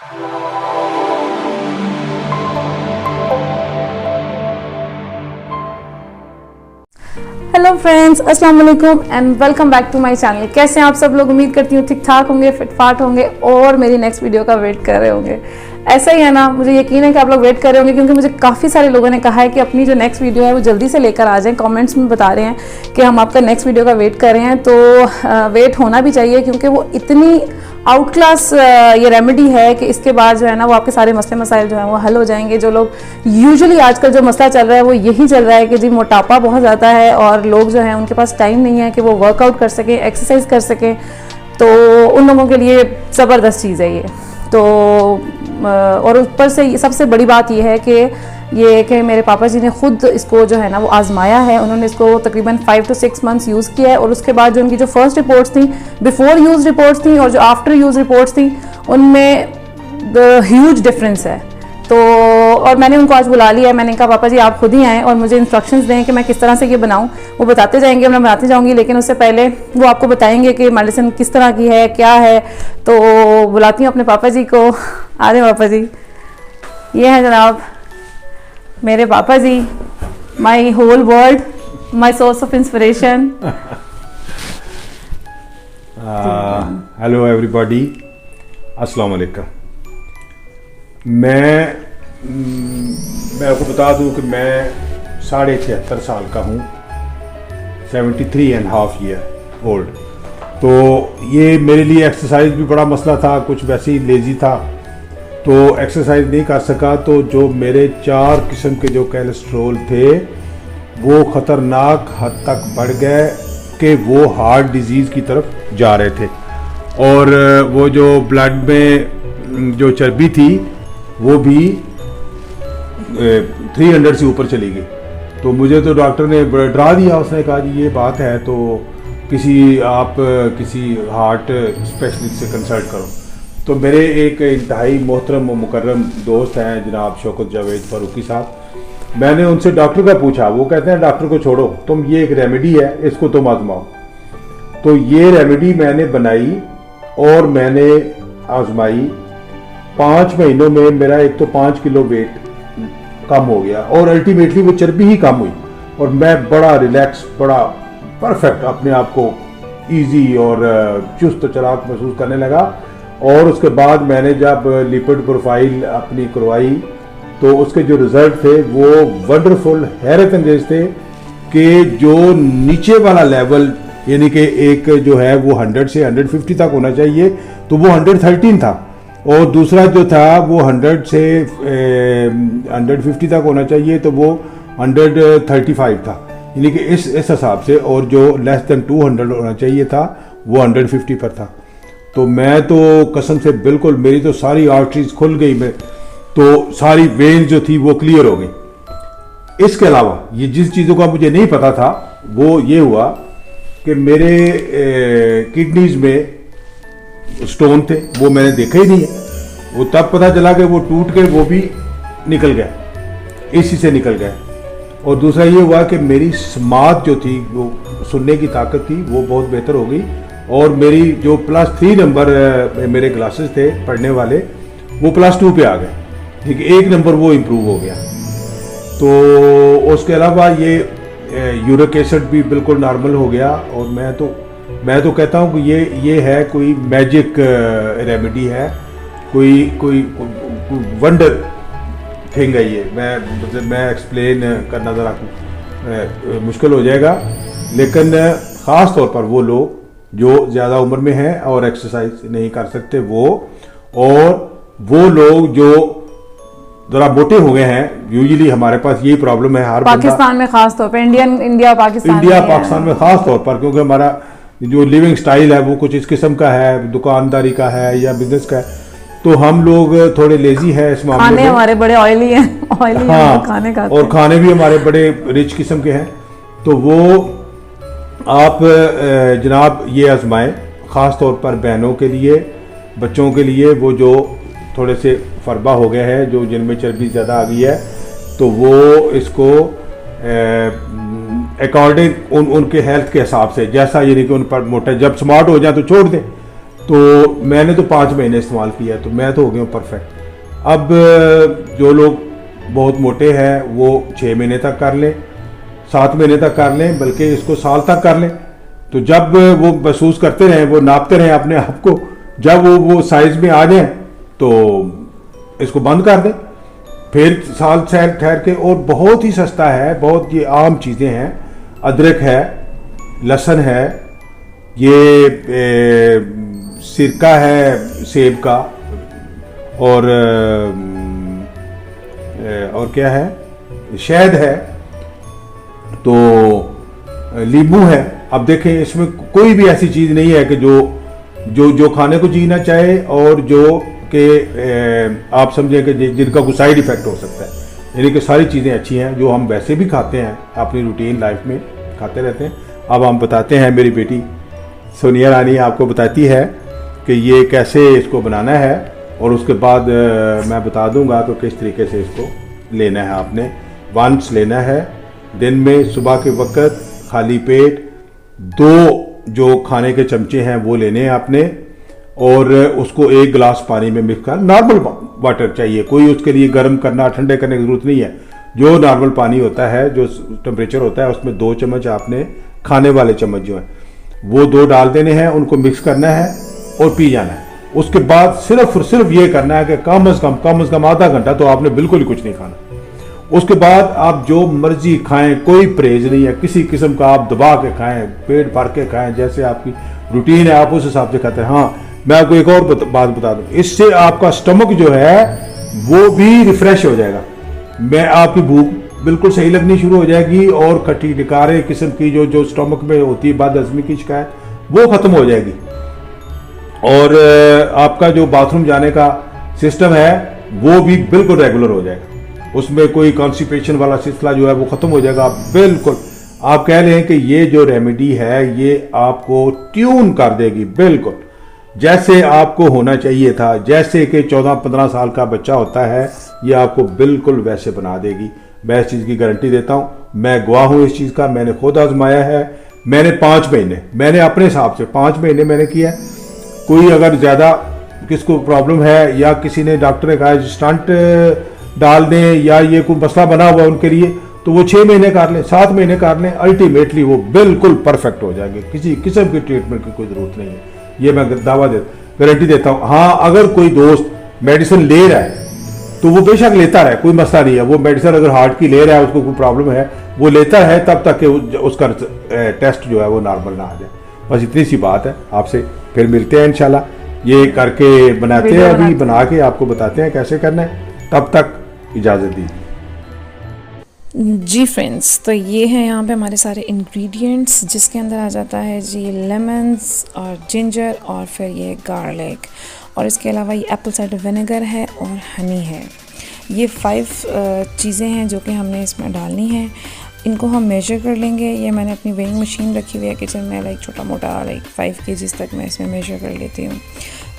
Hello friends, अस्सलाम वालेकुम and welcome back to my channel. कैसे हैं आप सब लोग? उम्मीद करती हूँ ठीक ठाक होंगे, फिटफाट होंगे और मेरी नेक्स्ट वीडियो का वेट कर रहे होंगे। ऐसा ही है ना, मुझे यकीन है कि आप लोग वेट कर रहे होंगे, क्योंकि मुझे काफ़ी सारे लोगों ने कहा है कि अपनी जो नेक्स्ट वीडियो है वो जल्दी से लेकर आ जाएं। कमेंट्स में बता रहे हैं कि हम आपका नेक्स्ट वीडियो का वेट कर रहे हैं, तो वेट होना भी चाहिए, क्योंकि वो इतनी आउट क्लास ये रेमेडी है कि इसके बाद जो है ना वो आपके सारे मसले मसाइल जो हैं वो हल हो जाएंगे। जो लोग यूजुअली आजकल जो मसला चल रहा है वो यही चल रहा है कि जी मोटापा बहुत ज़्यादा है और लोग जो हैं उनके पास टाइम नहीं है कि वो वर्कआउट कर सकें, एक्सरसाइज कर सकें, तो उन लोगों के लिए ज़बरदस्त चीज़ है ये। तो और ऊपर से सबसे बड़ी बात ये है कि मेरे पापा जी ने खुद इसको जो है ना वो आजमाया है। उन्होंने इसको तकरीबन 5 to 6 मंथ्स यूज़ किया है, और उसके बाद जो उनकी जो फर्स्ट रिपोर्ट्स थी, बिफोर यूज़ रिपोर्ट्स थी और जो आफ्टर यूज़ रिपोर्ट्स थी, उनमें ह्यूज डिफरेंस है। तो और मैंने उनको आज बुला लिया है। मैंने कहा पापा जी आप खुद ही आएँ और मुझे इंस्ट्रक्शंस दें कि मैं किस तरह से ये बनाऊँ। वो बताते जाएंगे, मैं बनाती जाऊँगी, लेकिन उससे पहले वो आपको बताएंगे कि मेडिसिन किस तरह की है, क्या है। तो बुलाती हूँ अपने पापा जी को। आ रहे पापा जी, ये है जनाब मेरे पापा जी, my whole world, my source of inspiration. Hello everybody, अस्सलाम वालेकुम। मैं आपको बता दूं कि मैं 73.5 साल का हूँ, 73.5 ईयर ओल्ड। तो ये मेरे लिए एक्सरसाइज भी बड़ा मसला था, कुछ वैसे ही लेज़ी था तो एक्सरसाइज नहीं कर सका। तो जो मेरे 4 किस्म के जो कोलेस्ट्रॉल थे वो ख़तरनाक हद तक बढ़ गए कि वो हार्ट डिजीज़ की तरफ जा रहे थे, और वो जो ब्लड में जो चर्बी थी वो भी 300 से ऊपर चली गई। तो मुझे तो डॉक्टर ने डरा दिया। उसने कहा जी ये बात है तो किसी हार्ट स्पेशलिस्ट से कंसल्ट करो। तो मेरे एक इंतहाई मोहतरम व मुकर्रम दोस्त हैं जनाब शौकत जावेद फारूकी साहब। मैंने उनसे डॉक्टर का पूछा, वो कहते हैं डॉक्टर को छोड़ो, तुम ये एक रेमेडी है इसको तुम आजमाओ। तो ये रेमेडी मैंने बनाई और मैंने आजमाई। 5 महीनों में मेरा एक तो 5 किलो वेट कम हो गया, और अल्टीमेटली वो चर्बी ही कम हुई, और मैं बड़ा रिलैक्स, बड़ा परफेक्ट अपने आप को ईजी और चुस्त चलाक महसूस करने लगा। और उसके बाद मैंने जब लिपिड प्रोफाइल अपनी करवाई तो उसके जो रिजल्ट थे वो वंडरफुल, हैरत अंगेज थे कि जो नीचे वाला लेवल यानी कि एक जो है वो 100 से 150 तक होना चाहिए, तो वो 113 था, और दूसरा जो था वो 100 से 150 तक होना चाहिए, तो वो 135 था, यानी कि इस हिसाब से। और जो लेस देन 200 होना चाहिए था वो 150 पर था। तो मैं तो कसम से बिल्कुल, मेरी तो सारी आर्टरीज खुल गई, मैं तो सारी वेन जो थी वो क्लियर हो गई। इसके अलावा ये जिस चीज़ों का मुझे नहीं पता था वो ये हुआ कि मेरे किडनीज में स्टोन थे, वो मैंने देखा ही नहीं है। वो तब पता चला कि वो टूट के वो भी निकल गया, इसी से निकल गया। और दूसरा ये हुआ कि मेरी समात जो थी, वो सुनने की ताकत थी, वो बहुत बेहतर हो गई। और मेरी जो +3 नंबर मेरे ग्लासेस थे पढ़ने वाले, वो +2 पे आ गए, ठीक है, 1 नंबर वो इम्प्रूव हो गया। तो उसके अलावा ये यूरिक एसिड भी बिल्कुल नॉर्मल हो गया। और मैं तो कहता हूँ कि ये है कोई मैजिक रेमेडी है, कोई वंडर थिंग है ये। मैं एक्सप्लेन करना ज़रा मुश्किल हो जाएगा, लेकिन ख़ास तौर पर वो लोग जो ज़्यादा उम्र में हैं और एक्सरसाइज नहीं कर सकते, वो लोग जो ज़रा मोटे हो गए हैं, यूजुअली हमारे पास यही प्रॉब्लम है हर पाकिस्तान में खास तौर पर, इंडिया पाकिस्तान में खास तौर पर, क्योंकि हमारा जो लिविंग स्टाइल है वो कुछ इस किस्म का है, दुकानदारी का है या बिजनेस का है, तो हम लोग थोड़े लेजी है इस मामले में। खाने हमारे बड़े ऑयली हैं, हाँ, खाने खाते और खाने भी हमारे बड़े रिच किस्म के हैं। तो वो आप जनाब ये आजमाएं, ख़ास तौर पर बहनों के लिए, बच्चों के लिए, वो जो थोड़े से फरबा हो गए हैं, जो जिनमें चर्बी ज़्यादा आ गई है, तो वो इसको अकॉर्डिंग उनके हेल्थ के हिसाब से, जैसा यानी कि उन पर मोटा, जब स्मार्ट हो जाए तो छोड़ दें, तो मैंने तो 5 महीने इस्तेमाल किया, तो मैं तो हो गया परफेक्ट। अब जो लोग बहुत मोटे हैं वो 6 महीने तक कर लें, 7 महीने तक कर लें, बल्कि इसको साल तक कर लें। तो जब वो महसूस करते रहें, वो नापते रहें अपने आप को, जब वो साइज में आ जाए तो इसको बंद कर दें, फिर साल ठहर के। और बहुत ही सस्ता है, बहुत ये आम चीज़ें हैं। अदरक है, लहसुन है, ये सिरका है सेब का, और क्या है, शहद है, तो नींबू है। अब देखें, इसमें कोई भी ऐसी चीज़ नहीं है कि जो खाने को जीना चाहे और जो कि आप समझें कि जिनका कोई साइड इफ़ेक्ट हो सकता है। यानी कि सारी चीज़ें अच्छी हैं जो हम वैसे भी खाते हैं, अपनी रूटीन लाइफ में खाते रहते हैं। अब हम बताते हैं, मेरी बेटी सोनिया रानी आपको बताती है कि ये कैसे इसको बनाना है, और उसके बाद मैं बता दूंगा कि किस तरीके से इसको लेना है। आपने वंस लेना है दिन में, सुबह के वक्त खाली पेट 2 जो खाने के चमचे हैं वो लेने हैं आपने, और उसको 1 गिलास पानी में मिक्स कर, नॉर्मल वाटर चाहिए, कोई उसके लिए गर्म करना ठंडे करने की जरूरत नहीं है। जो नॉर्मल पानी होता है, जो टेम्परेचर होता है, उसमें 2 चम्मच आपने खाने वाले चम्मच जो है वो 2 डाल देने हैं, उनको मिक्स करना है और पी जाना है। उसके बाद सिर्फ और सिर्फ ये करना है कि कम से कम आधा घंटा तो आपने बिल्कुल ही कुछ नहीं खाना। उसके बाद आप जो मर्जी खाएं, कोई परहेज नहीं है किसी किस्म का, आप दबा के खाएं, पेट भर के खाएं, जैसे आपकी रूटीन है आप उस हिसाब से खाते हैं। हाँ, मैं आपको एक और बात बता दूं, इससे आपका स्टमक जो है वो भी रिफ्रेश हो जाएगा। मैं आपकी भूख बिल्कुल सही लगनी शुरू हो जाएगी, और खट्टी डिकारे किस्म की जो स्टमक में होती है बदहजमी की शिकायत, वो खत्म हो जाएगी। और आपका जो बाथरूम जाने का सिस्टम है वो भी बिल्कुल रेगुलर हो जाएगा, उसमें कोई कॉन्स्टिपेशन वाला सिलसिला जो है वो खत्म हो जाएगा बिल्कुल। आप कह लें कि ये जो रेमेडी है ये आपको ट्यून कर देगी बिल्कुल जैसे आपको होना चाहिए था। जैसे कि 14-15 साल का बच्चा होता है, ये आपको बिल्कुल वैसे बना देगी। मैं इस चीज़ की गारंटी देता हूँ, मैं गवाह हूँ इस चीज़ का, मैंने खुद आजमाया है। मैंने 5 महीने, मैंने अपने हिसाब से 5 महीने मैंने किया। कोई अगर ज़्यादा किसको प्रॉब्लम है, या किसी ने डॉक्टर ने कहा स्टंट डाल दें, या ये कोई मसला बना हुआ उनके लिए, तो वो 6 महीने कर लें, 7 महीने कर लें, अल्टीमेटली वो बिल्कुल परफेक्ट हो जाएंगे। किसी किस्म की ट्रीटमेंट की कोई ज़रूरत नहीं है, ये मैं दावा गारंटी देता हूँ। हाँ, अगर कोई दोस्त मेडिसिन ले रहा है तो वो बेशक लेता रहे, कोई मसला नहीं है। वो मेडिसिन अगर हार्ट की ले रहा है, उसको कोई प्रॉब्लम है, वो लेता है तब तक कि उसका टेस्ट जो है वो नॉर्मल ना आ जाए। बस इतनी सी बात है। आपसे फिर मिलते हैं इंशाल्लाह, ये करके बनाते हैं, अभी बना के आपको बताते हैं कैसे करना है। तब तक इजाज़त दी जी फ्रेंड्स। तो ये है यहाँ पे हमारे सारे इंग्रेडिएंट्स, जिसके अंदर आ जाता है जी लेमन्स और जिंजर, और फिर ये गार्लिक, और इसके अलावा ये एप्पल साइडर विनेगर है और हनी है। ये 5 चीज़ें हैं जो कि हमने इसमें डालनी है। इनको हम मेजर कर लेंगे। ये मैंने अपनी वेइंग मशीन रखी हुई है किचन में, लाइक छोटा मोटा, लाइक 5 kg तक मैं इसमें मेजर कर लेती हूँ।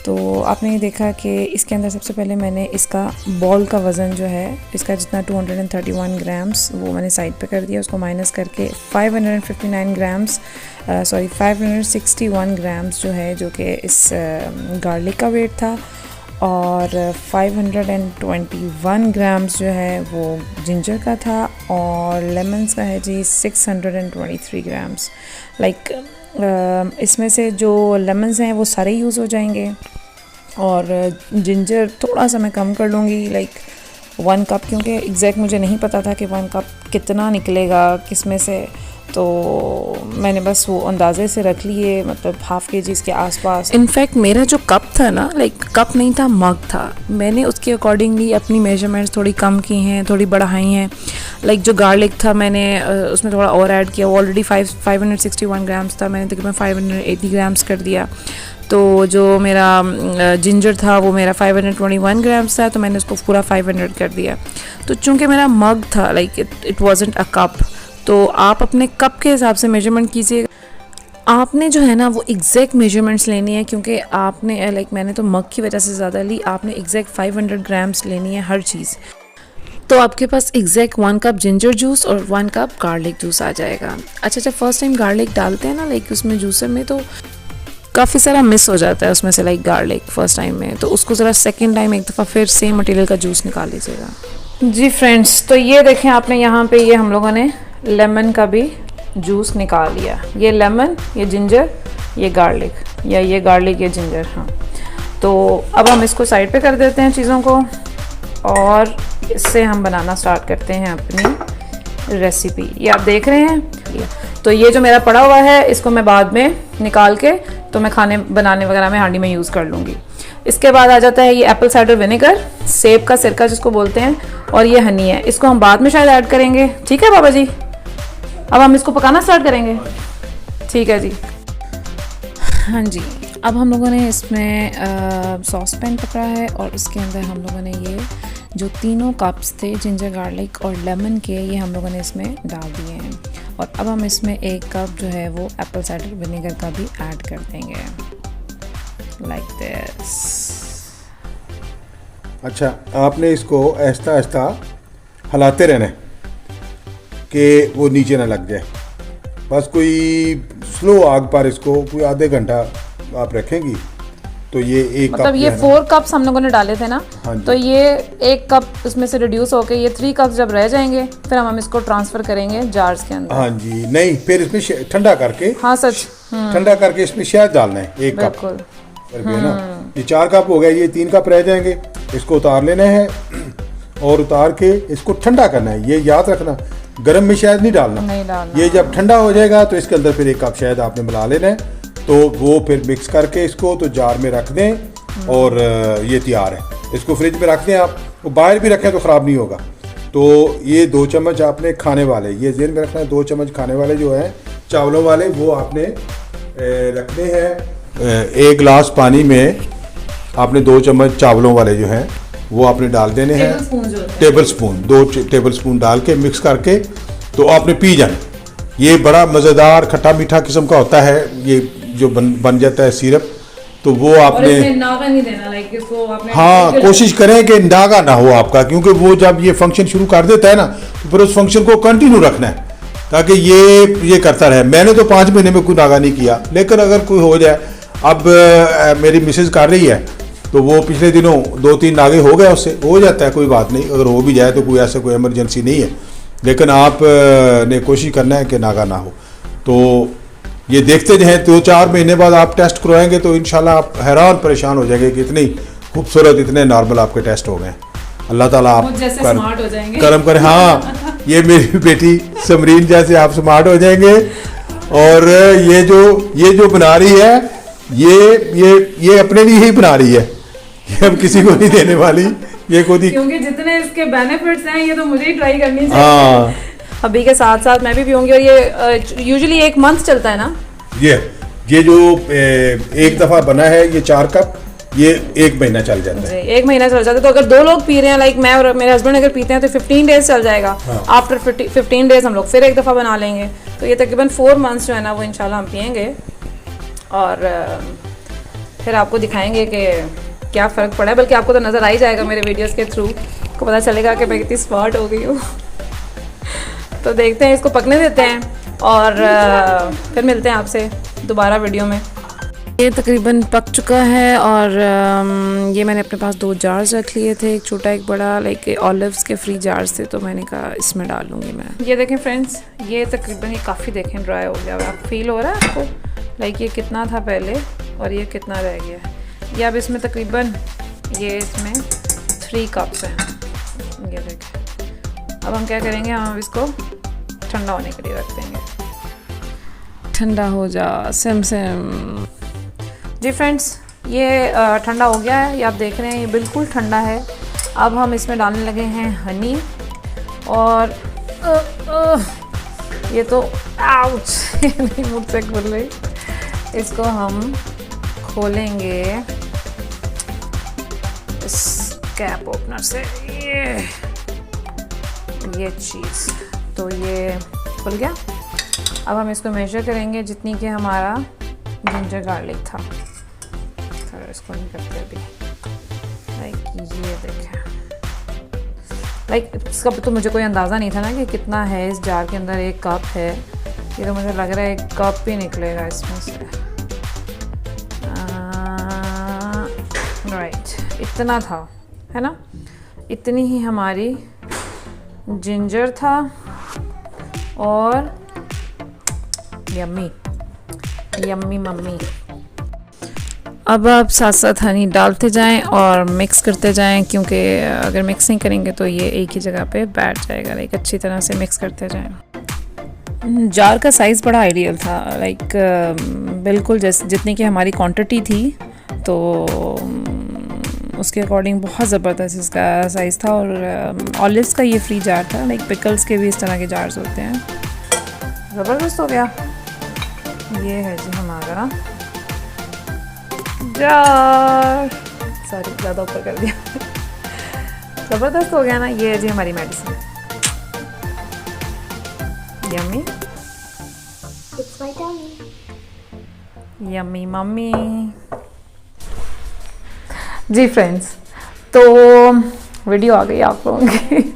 तो आपने ये देखा कि इसके अंदर सबसे पहले मैंने इसका बॉल का वज़न जो है, इसका जितना 231 ग्राम्स, वो मैंने साइड पे कर दिया। उसको माइनस करके 559 ग्राम्स, 561 ग्राम्स जो है, जो कि इस गार्लिक का वेट था, और 521 ग्राम्स जो है वो जिंजर का था, और लेमन्स का है जी 623 ग्राम्स। लाइक इसमें से जो लेमन्स हैं वो सारे यूज़ हो जाएंगे, और जिंजर थोड़ा सा मैं कम कर लूँगी, लाइक 1 कप, क्योंकि एग्जैक्ट मुझे नहीं पता था कि 1 कप कितना निकलेगा किस में से, तो मैंने बस वो अंदाजे से रख लिए, मतलब ½ kg के आसपास। इनफैक्ट मेरा जो कप था ना, लाइक कप नहीं था, मग था, मैंने उसके अकॉर्डिंगली अपनी मेजरमेंट्स थोड़ी कम की हैं, थोड़ी बढ़ाई हैं। लाइक जो गार्लिक था मैंने उसमें थोड़ा और ऐड किया, वो ऑलरेडी 561 ग्राम्स था, मैंने तकरीबन 580 ग्राम्स कर दिया। तो जो मेरा जिंजर था वो मेरा 521 ग्राम्स था, तो मैंने उसको पूरा 500 कर दिया। तो चूँकि मेरा मग था, like it wasn't a cup, तो आप अपने कप के हिसाब से मेजरमेंट कीजिएगा। आपने जो है ना वो एग्जैक्ट मेजरमेंट्स लेनी है, क्योंकि आपने, लाइक मैंने तो मग की वजह से ज़्यादा ली, आपने एग्जैक्ट 500 ग्राम्स लेनी है हर चीज़। तो आपके पास एग्जैक्ट 1 कप जिंजर जूस और 1 कप गार्लिक जूस आ जाएगा। अच्छा, जब फर्स्ट टाइम गार्लिक डालते हैं ना, लाइक उसमें जूसर में, तो काफ़ी सारा मिस हो जाता है उसमें से, लाइक गार्लिक फर्स्ट टाइम में, तो उसको ज़रा सेकेंड टाइम एक दफ़ा फिर सेम मटेरियल का जूस निकाल लीजिएगा। जी फ्रेंड्स, तो ये देखें आपने यहाँ पे ये हम लोगों ने लेमन का भी जूस निकाल लिया। ये लेमन, ये जिंजर, ये गार्लिक, या ये गार्लिक, ये जिंजर। हाँ, तो अब हम इसको साइड पे कर देते हैं चीज़ों को, और इससे हम बनाना स्टार्ट करते हैं अपनी रेसिपी। ये आप देख रहे हैं, तो ये जो मेरा पड़ा हुआ है इसको मैं बाद में निकाल के तो मैं खाने बनाने वगैरह में हांडी में यूज़ कर लूँगी। इसके बाद आ जाता है ये एप्पल साइडर विनेगर, सेब का सिरका जिसको बोलते हैं, और ये हनी है, इसको हम बाद में शायद ऐड करेंगे। ठीक है बाबा जी, अब हम इसको पकाना स्टार्ट करेंगे। ठीक है जी। हाँ जी, अब हम लोगों ने इसमें सॉस पैन पकड़ा है और उसके अंदर हम लोगों ने ये जो तीनों कप्स थे जिंजर गार्लिक और लेमन के, ये हम लोगों ने इसमें डाल दिए हैं। और अब हम इसमें 1 कप जो है वो एप्पल साइडर विनेगर का भी ऐड कर देंगे, लाइक दिस। अच्छा, आपने इसको आहिस्ता आहिस्ता हिलाते रहना है कि वो नीचे ना लग जाए। बस कोई स्लो आग पर इसको कोई आधे घंटा आप रखेंगी तो ये 1 कप, मतलब ये 4 कप्स हम लोगों ने डाले थे ना, हाँ, तो ये 1 कप इसमें से रिड्यूस होके ये 3 कप्स जब रह जाएंगे फिर हम इसको ट्रांसफर करेंगे जार्स के अंदर। हाँ जी, नहीं फिर इसमें ठंडा करके, हाँ सच, ठंडा करके इसमें शहद डालना है 1 कप करके ना। ये 4 कप हो गया, ये 3 कप रह जाएंगे, इसको उतार लेना है और उतार के इसको ठंडा करना है। ये याद रखना, गर्म में शहद नहीं डालना, ये जब ठंडा हो जाएगा तो इसके अंदर फिर 1 कप शहद आपने मिला लेना है, तो वो फिर मिक्स करके इसको तो जार में रख दें और ये तैयार है। इसको फ्रिज में रख दें आप, वो बाहर भी रखें तो ख़राब नहीं होगा। तो ये 2 चम्मच आपने खाने वाले, ये ज़हन में रखना है, 2 चम्मच खाने वाले जो हैं चावलों वाले वो आपने रखने हैं। 1 गिलास पानी में आपने 2 चम्मच चावलों वाले जो हैं वो आपने डाल देने हैं, टेबल स्पून 2 टेबल स्पून डाल के मिक्स करके तो आपने पी जाना। ये बड़ा मज़ेदार खट्टा मीठा किस्म का होता है, ये जो बन जाता है सिरप, तो वो आपने नागा नहीं देना, लाइक इसको आपने, हाँ, कोशिश करें कि नागा ना हो आपका, क्योंकि वो जब ये फंक्शन शुरू कर देता है ना तो फिर उस फंक्शन को कंटिन्यू रखना है ताकि ये करता रहे। मैंने तो 5 महीने में कोई नागा नहीं किया, लेकिन अगर कोई हो जाए, अब मेरी मिसेज कर रही है तो वो पिछले दिनों 2-3 नागे हो गए, उससे हो जाता है, कोई बात नहीं, अगर हो भी जाए तो कोई ऐसा कोई इमरजेंसी नहीं है, लेकिन आप ने कोशिश करना है कि नागा ना हो। तो ये देखते रहें, 2-4 महीने बाद आप टेस्ट करवाएंगे तो इंशाल्लाह आप हैरान परेशान हो जाएंगे कि इतनी खूबसूरत, इतने नॉर्मल आपके टेस्ट हो गए। अल्लाह ताला आप करम करे। हाँ, ये मेरी बेटी समरीन जैसे आप स्मार्ट हो जाएंगे। और ये जो बना रही है ये अपने लिए ही बना रही है, ये अब किसी को नहीं देने वाली, ये खुद ही, क्योंकि जितने इसके बेनिफिट्स हैं ये तो मुझे ही ट्राई करनी चाहिए। हाँ, अभी के साथ साथ मैं भी पीऊंगी। और ये यूजुअली 1 मंथ चलता है ना, ये जो 1 दफ़ा बना है ये 4 कप, ये 1 महीना चल जाता है। 1 महीना चल जाता है। तो अगर 2 लोग पी रहे हैं, लाइक मैं और मेरे हस्बैंड अगर पीते हैं तो 15 डेज चल जाएगा। आफ्टर 15 डेज हम लोग फिर 1 दफ़ा बना लेंगे, तो ये तकरीबन 4 मंथ्स जो है ना वो इंशाल्लाह हम पियेंगे और फिर आपको दिखाएंगे कि क्या फ़र्क पड़ा है। बल्कि आपको तो नज़र आ ही जाएगा मेरे वीडियोस के थ्रू, आपको पता चलेगा कि मैं कितनी स्मार्ट हो गई हूँ। तो देखते हैं, इसको पकने देते हैं और फिर मिलते हैं आपसे दोबारा वीडियो में। ये तकरीबन पक चुका है और ये मैंने अपने पास 2 जार्स रख लिए थे, एक छोटा एक बड़ा, लाइक ऑलिव्स के फ्री जार्स थे, तो मैंने कहा इसमें डाल लूँगी मैं। ये देखें फ्रेंड्स, ये तकरीबन ये काफ़ी देखें ड्राई हो गया, आप फील हो रहा है आपको, लाइक ये कितना था पहले और ये कितना रह गया। ये अब इसमें तकरीबन ये इसमें 3 कप्स हैं, ये देखें। अब हम क्या करेंगे, हम इसको ठंडा होने के लिए रख देंगे। ठंडा हो जा सिम सिम। जी फ्रेंड्स, ये ठंडा हो गया है, ये आप देख रहे हैं, ये बिल्कुल ठंडा है। अब हम इसमें डालने लगे हैं हनी और ये तो आउच नहीं मुझसे खुल रही। इसको हम खोलेंगे इस कैप ओपनर से, ये चीज़, तो ये खुल गया। अब हम इसको मेजर करेंगे जितनी कि हमारा जिंजर गार्लिक था, तो इसको नहीं करते अभी, लाइक ये देखें, लाइक इसका तो मुझे कोई अंदाज़ा नहीं था ना कि कितना है इस जार के अंदर। 1 कप है, ये तो मुझे लग रहा है 1 कप ही निकलेगा इसमें से। इतना था, है ना, इतनी ही हमारी जिंजर था और यम्मी यम्मी मम्मी। अब आप साथ साथ हनी डालते जाएं और मिक्स करते जाएं, क्योंकि अगर मिक्स नहीं करेंगे तो ये एक ही जगह पे बैठ जाएगा। लाइक अच्छी तरह से मिक्स करते जाएं। जार का साइज़ बड़ा आइडियल था, लाइक बिल्कुल जैसे जितनी की हमारी क्वांटिटी थी तो उसके अकॉर्डिंग बहुत ज़बरदस्त इसका साइज़ था। और ऑलिव्स का ये फ्री जार था, लाइक पिकल्स के भी इस तरह के जार्स होते हैं। ज़बरदस्त हो गया। ये है जी हमारा जार, सॉरी ज़्यादा ऊपर कर दिया। ज़बरदस्त हो गया ना। ये है जी हमारी मेडिसिन। Yummy yummy mummy. जी फ्रेंड्स, तो वीडियो आ गई आप लोगों की।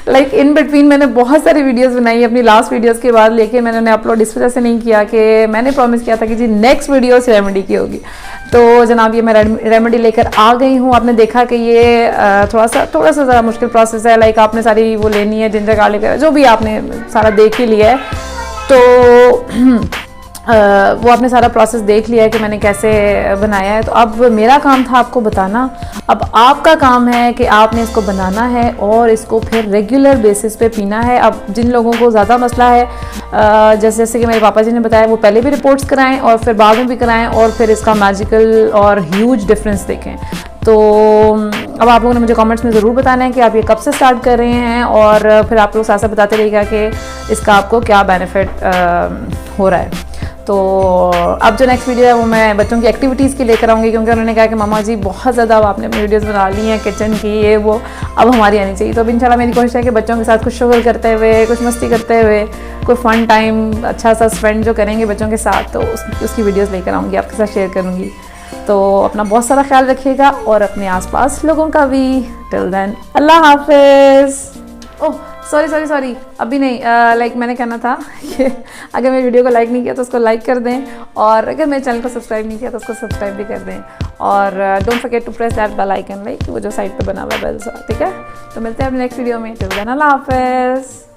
लाइक इन बिटवीन मैंने बहुत सारी वीडियोस बनाई अपनी लास्ट वीडियोस के बाद, लेकिन मैंने उन्हें अपलोड इस वजह से नहीं किया कि मैंने प्रॉमिस किया था कि जी नेक्स्ट वीडियो रेमेडी की होगी। तो जनाब ये मैं रेमेडी लेकर आ गई हूँ। आपने देखा कि ये थोड़ा सा ज़रा मुश्किल प्रोसेस है। लाइक आपने सारी वो लेनी है, जिंजर गार्लिक जो भी आपने सारा देख ही लिया है। तो वो आपने सारा प्रोसेस देख लिया है कि मैंने कैसे बनाया है। तो अब मेरा काम था आपको बताना। अब आपका काम है कि आपने इसको बनाना है और इसको फिर रेगुलर बेसिस पे पीना है। अब जिन लोगों को ज़्यादा मसला है, जैसे कि मेरे पापा जी ने बताया, वो पहले भी रिपोर्ट्स कराएं और फिर बाद में भी कराएं और फिर इसका मैजिकल और ह्यूज डिफरेंस देखें। तो अब आप लोगों ने मुझे कमेंट्स में ज़रूर बताना है कि आप ये कब से स्टार्ट कर रहे हैं, और फिर आप लोग साथ साथ बताते रहिएगा कि इसका आपको क्या बेनिफिट हो रहा है। तो अब जो नेक्स्ट वीडियो है वो मैं बच्चों की एक्टिविटीज़ की लेकर आऊँगी, क्योंकि उन्होंने कहा कि मामा जी बहुत ज़्यादा अब आपने अपनी वीडियोस बना ली हैं किचन की, ये वो अब हमारी आनी चाहिए। तो अब इंशाल्लाह मेरी कोशिश है कि बच्चों के साथ कुछ शुगल करते हुए, कुछ मस्ती करते हुए, कोई फ़न टाइम अच्छा सा स्पेंड जो करेंगे बच्चों के साथ, तो उसकी वीडियोज़ लेकर आऊँगी, आपके साथ शेयर करूँगी। तो अपना बहुत सारा ख्याल रखिएगा और अपने आसपास लोगों का भी। टिल देन अल्लाह हाफिज़। ओह सॉरी अभी नहीं, लाइक मैंने कहना था कि अगर मेरी वीडियो को लाइक नहीं किया तो उसको लाइक कर दें, और अगर मेरे चैनल को सब्सक्राइब नहीं किया तो उसको सब्सक्राइब भी कर दें, और don't forget to press that bell icon, like वो जो साइड पे बना हुआ है बेल, ठीक है। तो मिलते हैं अपने नेक्स्ट वीडियो में। टिल देन अल्लाह हाफिज़।